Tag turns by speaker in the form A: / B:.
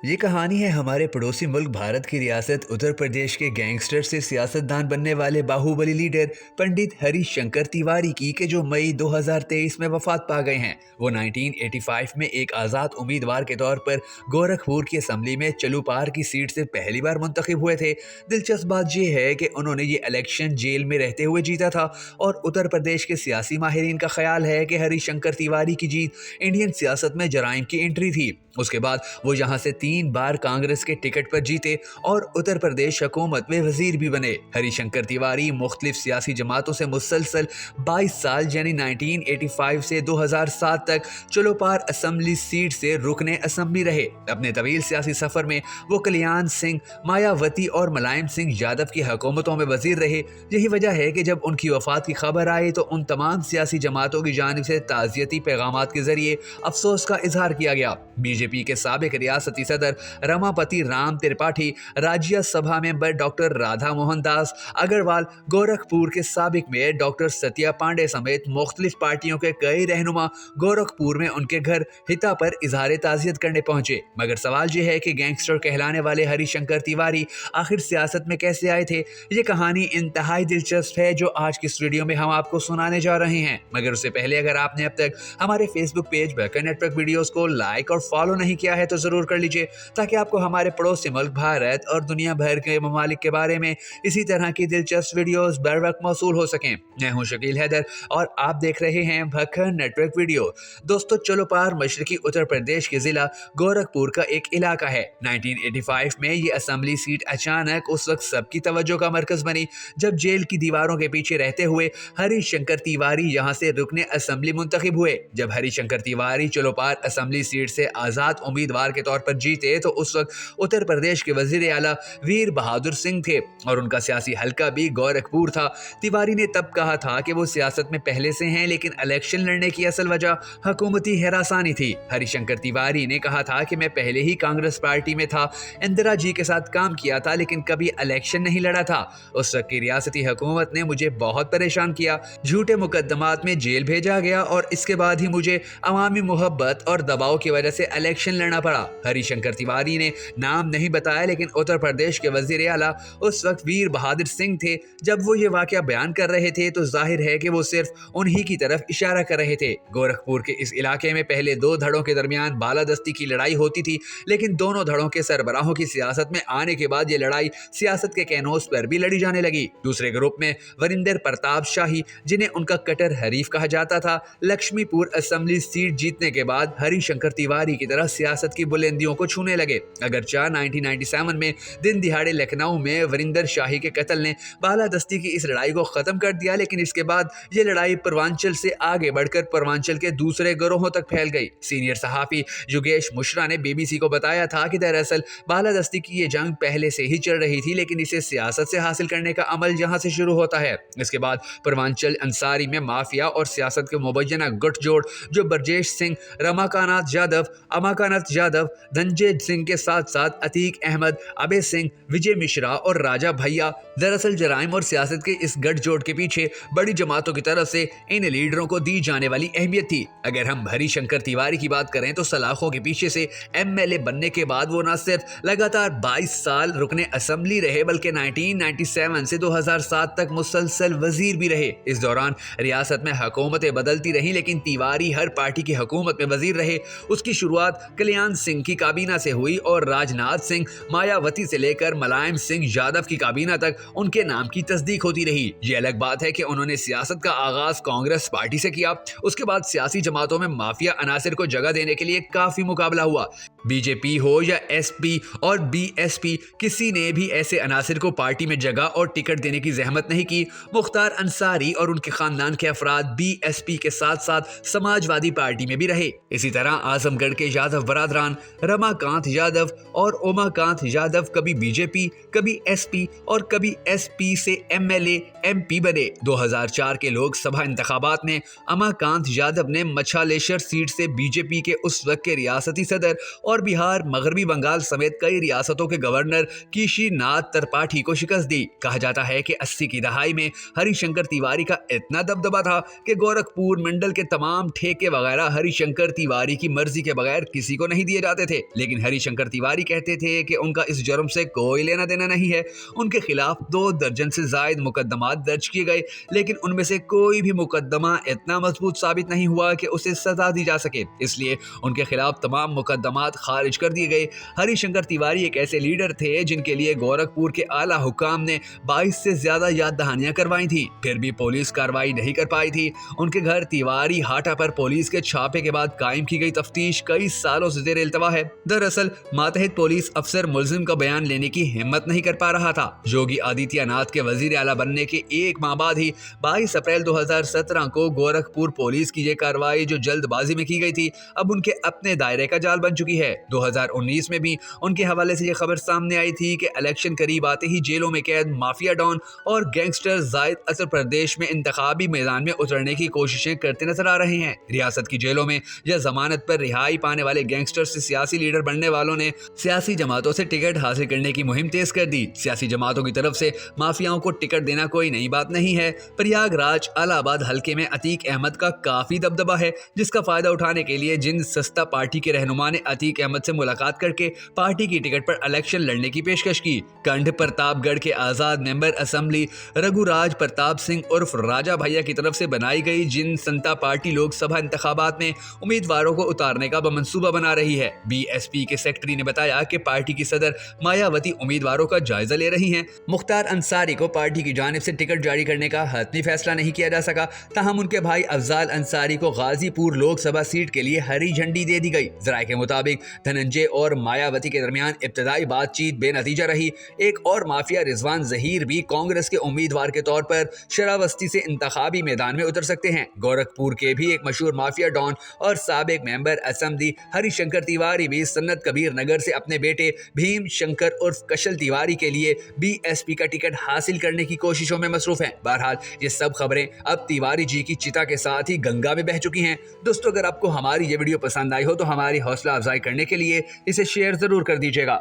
A: ये कहानी है हमारे पड़ोसी मुल्क भारत की रियासत उत्तर प्रदेश के गैंगस्टर से सियासतदान बनने वाले बाहुबली लीडर पंडित हरिशंकर तिवारी की के जो मई 2023 में वफात पा गए हैं। वो 1985 में एक आज़ाद उम्मीदवार के तौर पर गोरखपुर की असम्बली में चलूपार की सीट से पहली बार मुंतखब हुए थे। दिलचस्प बात यह है कि उन्होंने ये इलेक्शन जेल में रहते हुए जीता था और उत्तर प्रदेश के सियासी माहिरीन का ख्याल है कि हरिशंकर तिवारी की जीत इंडियन सियासत में जराइम की एंट्री थी। उसके बाद वो यहाँ से 3 बार कांग्रेस के टिकट पर जीते और उत्तर प्रदेश हुकूमत में वजीर भी बने। हरिशंकर तिवारी मुख्तलिफ सियासी जमातों से मुसलसल 22 साल यानी 1985 से 2007 तक चलोपार असम्बली सीट से रुकने असम्बली रहे। अपने तवील सियासी सफर में वो कल्याण सिंह, मायावती और मुलायम सिंह यादव की हुकूमतों में वजीर रहे। यही वजह है कि जब उनकी वफात की खबर आई तो उन तमाम सियासी जमातों की जानिब से ताज़ियती पैगामात के जरिए अफसोस का इजहार किया गया। बीजेपी के साबिक रियासती सदर रमापति राम त्रिपाठी, राज्यसभा मेंबर डॉक्टर राधा मोहन दास अग्रवाल, गोरखपुर के साबिक मेयर डॉक्टर सत्या पांडे समेत मुख्तलिफ पार्टियों के कई रहनुमा गोरखपुर में उनके घर हिता पर इजहार ताज़ियत करने पहुंचे। मगर सवाल यह है कि गैंगस्टर कहलाने वाले हरिशंकर तिवारी आखिर सियासत में कैसे आए थे। ये कहानी इंतहाई दिलचस्प है जो आज की इस वीडियो में हम आपको सुनाने जा रहे हैं। मगर उससे पहले अगर आपने अब तक हमारे फेसबुक पेज बहकर नेटवर्क वीडियोस को लाइक और फॉलो नहीं किया है तो जरूर कर लीजिए, ताकि आपको हमारे पड़ोसी मुल्क भारत और दुनिया भर के ममालिक के बारे में इसी तरह की दिलचस्प वीडियोस बर वक्त मौसूल हो सकें। मैं हूं शकील हैदर और आप देख रहे हैं भखर नेटवर्क वीडियो। दोस्तों, चलोपार मशरकी उत्तर प्रदेश के जिला गोरखपुर का एक इलाका है। 1985 में ये असम्बली सीट अचानक उस वक्त सबकी तवज्जो का मरकज बनी जब जेल की दीवारों के पीछे रहते हुए हरिशंकर तिवारी यहाँ से रुकने असम्बली मुंतखब हुए। जब हरिशंकर तिवारी चलोपार असम्बली सीट से आजाद उम्मीदवार के तौर पर जीते तो उस वक्त उत्तर प्रदेश के वजीर आला वीर बहादुर सिंह थे और उनका सियासी हलका भी गोरखपुर था। तिवारी ने तब कहा था कि वो सियासत में पहले से हैं, लेकिन इलेक्शन लड़ने की असल वजह हुकूमती हिरासानी थी। हरिशंकर तिवारी ने कहा था कि मैं पहले ही कांग्रेस पार्टी में था, इंदिरा जी के साथ काम किया था, लेकिन कभी इलेक्शन नहीं लड़ा था। उस वक्त की रियासती हुकूमत ने मुझे बहुत परेशान किया, झूठे मुकदमात में जेल भेजा गया और इसके बाद ही मुझे अवामी मोहब्बत और दबाव की वजह से इलेक्शन लड़ना पड़ा। हरिशंकर तिवारी ने नाम नहीं बताया, लेकिन उत्तर प्रदेश के वजीर आला उस वक्त वीर बहादुर सिंह थे। जब वो ये वाकया बयान कर रहे थे तो जाहिर है कि वो सिर्फ उन्हीं की तरफ इशारा कर रहे थे। गोरखपुर के इस इलाके में पहले 2 धड़ों के दरमियान बालादस्ती की लड़ाई होती थी, लेकिन दोनों धड़ों के सरबराहों की सियासत में आने के बाद ये लड़ाई सियासत के कैनोस पर भी लड़ी जाने लगी। दूसरे ग्रुप में वरिंदर प्रताप शाही, जिन्हें उनका कट्टर हरीफ कहा जाता था, लक्ष्मीपुर असम्बली सीट जीतने के बाद हरिशंकर तिवारी की तरह सियासत की बुलंदियों को छूने लगे। अगरचा 1997 में दिन दिहाड़े लखनऊ में वरिंदर शाही के कत्ल ने बालादस्ती की इस लड़ाई को खत्म कर दिया, लेकिन इसके बाद ये लड़ाई पूर्वांचल से आगे बढ़कर पूर्वांचल के दूसरे गिरोहों तक फैल गई। सीनियर सहाफी योगेश मिश्रा ने बीबीसी को बताया था कि दरअसल बालादस्ती की ये जंग पहले से ही चल रही थी, लेकिन इसे सियासत से हासिल करने का अमल यहाँ से शुरू होता है। इसके बाद पूर्वांचल अंसारी में माफिया और सियासत के मुबैना गठजोड़ जो ब्रजेश सिंह, रमाकांत यादव, अमाकांत यादव, धनंजय सिंह के साथ साथ अतीक अहमद, अबे सिंह, विजय मिश्रा और राजा भैया, दरअसल जराइम और सियासत के इस गठजोड़ के पीछे बड़ी जमातों की तरफ से इन लीडरों को दी जाने वाली अहमियत थी। अगर हम हरिशंकर तिवारी की बात करें तो सलाखों के पीछे से एमएलए बनने के बाद वो न सिर्फ लगातार 22 साल रुकने असम्बली रहे, बल्कि 1997 से 2007 तक मुसलसल वजीर भी रहे। इस दौरान रियासत में हुकूमतें बदलती रहीं, लेकिन तिवारी हर पार्टी की हुकूमत में वजीर रहे। उसकी शुरुआत कल्याण सिंह की काबीना से हुई और राजनाथ सिंह, मायावती से लेकर मुलायम सिंह यादव की काबीना तक उनके नाम की तस्दीक होती रही। ये अलग बात है कि उन्होंने सियासत का आगाज कांग्रेस पार्टी से किया। उसके बाद सियासी जमातों में माफिया अनासिर को जगह देने के लिए काफी मुकाबला हुआ। बीजेपी हो या एसपी और बीएसपी, किसी ने भी ऐसे अनासिर को पार्टी में जगह और टिकट देने की जहमत नहीं की। मुख्तार अंसारी और उनके खानदान के अफराद बीएसपी के साथ साथ समाजवादी पार्टी में भी रहे। इसी तरह आजमगढ़ के यादव बरादरान रमाकांत यादव और उमाकांत यादव कभी बीजेपी, कभी एसपी और कभी एसपी से एमएलए एमपी बने। 2004 के लोकसभा इंतखाबात में अमाकांत यादव ने मछालेश्वर सीट से बीजेपी के उस वक्त के रियासती सदर और और बिहार, मगरबी बंगाल समेत कई रियासतों के गवर्नर कीशीनाथ त्रिपाठी को शिकस्त दी। कहा जाता है कि 80 की दहाई में हरिशंकर तिवारी का इतना दबदबा था कि गोरखपुर मंडल के तमाम ठेके वगैरह हरिशंकर तिवारी की मर्जी के बगैर किसी को नहीं दिए जाते थे। लेकिन हरिशंकर तिवारी कहते थे कि उनका इस जुर्म से कोई लेना देना नहीं है। उनके खिलाफ 2 दर्जन से जायद मुकदमात दर्ज किए गए, लेकिन उनमें से कोई भी मुकदमा इतना मजबूत साबित नहीं हुआ कि उसे सजा दी जा सके, इसलिए उनके खिलाफ तमाम मुकदमात खारिज कर दिए गए। हरिशंकर तिवारी एक ऐसे लीडर थे जिनके लिए गोरखपुर के आला हुकाम ने 22 से ज्यादा याद दहानियां करवाई थी, फिर भी पुलिस कार्रवाई नहीं कर पाई थी। उनके घर तिवारी हाटा पर पुलिस के छापे के बाद कायम की गई तफ्तीश कई सालों से जेर इल्तवा है। दरअसल मातहत पुलिस अफसर मुलजिम का बयान लेने की हिम्मत नहीं कर पा रहा था। योगी आदित्यनाथ के वजीर आला बनने के एक माह बाद ही 22 अप्रैल 2017 को गोरखपुर पुलिस की यह कार्रवाई जो जल्दबाजी में की गई थी, अब उनके अपने दायरे का जाल बन चुकी है। 2019 में भी उनके हवाले से यह खबर सामने आई थी कि इलेक्शन करीब आते ही जेलों में कैद माफिया डॉन और गैंगस्टर जायद उत्तर प्रदेश में इंतखाबी मैदान में उतरने की कोशिशें करते नजर आ रहे हैं। रियासत की जेलों में या जमानत पर रिहाई पाने वाले गैंगस्टर से सियासी लीडर बनने वालों ने सियासी जमातों से टिकट हासिल करने की मुहिम तेज कर दी। सियासी जमातों की तरफ से माफियाओं को टिकट देना कोई नई बात नहीं है। प्रयागराज इलाहाबाद हल्के में अतीक अहमद का काफी दबदबा है, जिसका फायदा उठाने के लिए जिन सस्ता पार्टी के रहनुमा ने अतीक अहमद से मुलाकात करके पार्टी की टिकट पर इलेक्शन लड़ने की पेशकश की। कंठ प्रतापगढ़ के आजाद मेंबर असेंबली रघुराज प्रताप सिंह उर्फ राजा भैया की तरफ से बनाई गई जिन संता पार्टी लोकसभा इंतखाबात में उम्मीदवारों को उतारने का मनसूबा बना रही है। बीएसपी के सेक्रेटरी ने बताया कि पार्टी की सदर मायावती उम्मीदवारों का जायजा ले रही हैं। मुख्तार अंसारी को पार्टी की जानिब से टिकट जारी करने का हतमी फैसला नहीं किया जा सका, ताहम उनके भाई अफजाल अंसारी को गाजीपुर लोकसभा सीट के लिए हरी झंडी दे दी गई। जराये के मुताबिक धनंजय और मायावती के दरमियान इब्तदाई बातचीत बेनतीजा रही। एक और माफिया रिजवान जहीर भी कांग्रेस के उम्मीदवार के तौर पर शरावस्ती से इंतखाबी मैदान में उतर सकते हैं। गोरखपुर के भी एक मशहूर माफिया डॉन और साबिक मेंबर असेंबली हरिशंकर तिवारी भी सन्नत कबीर नगर से अपने बेटे भीम शंकर उर्फ कशल तिवारी के लिए बीएसपी का टिकट हासिल करने की कोशिशों में मसरूफ हैं। बहरहाल ये सब खबरें अब तिवारी जी की चिता के साथ ही गंगा में बह चुकी हैं। दोस्तों, अगर आपको हमारी ये वीडियो पसंद आई हो तो हमारी हौसला अफजाई करने के लिए इसे शेयर जरूर कर दीजिएगा।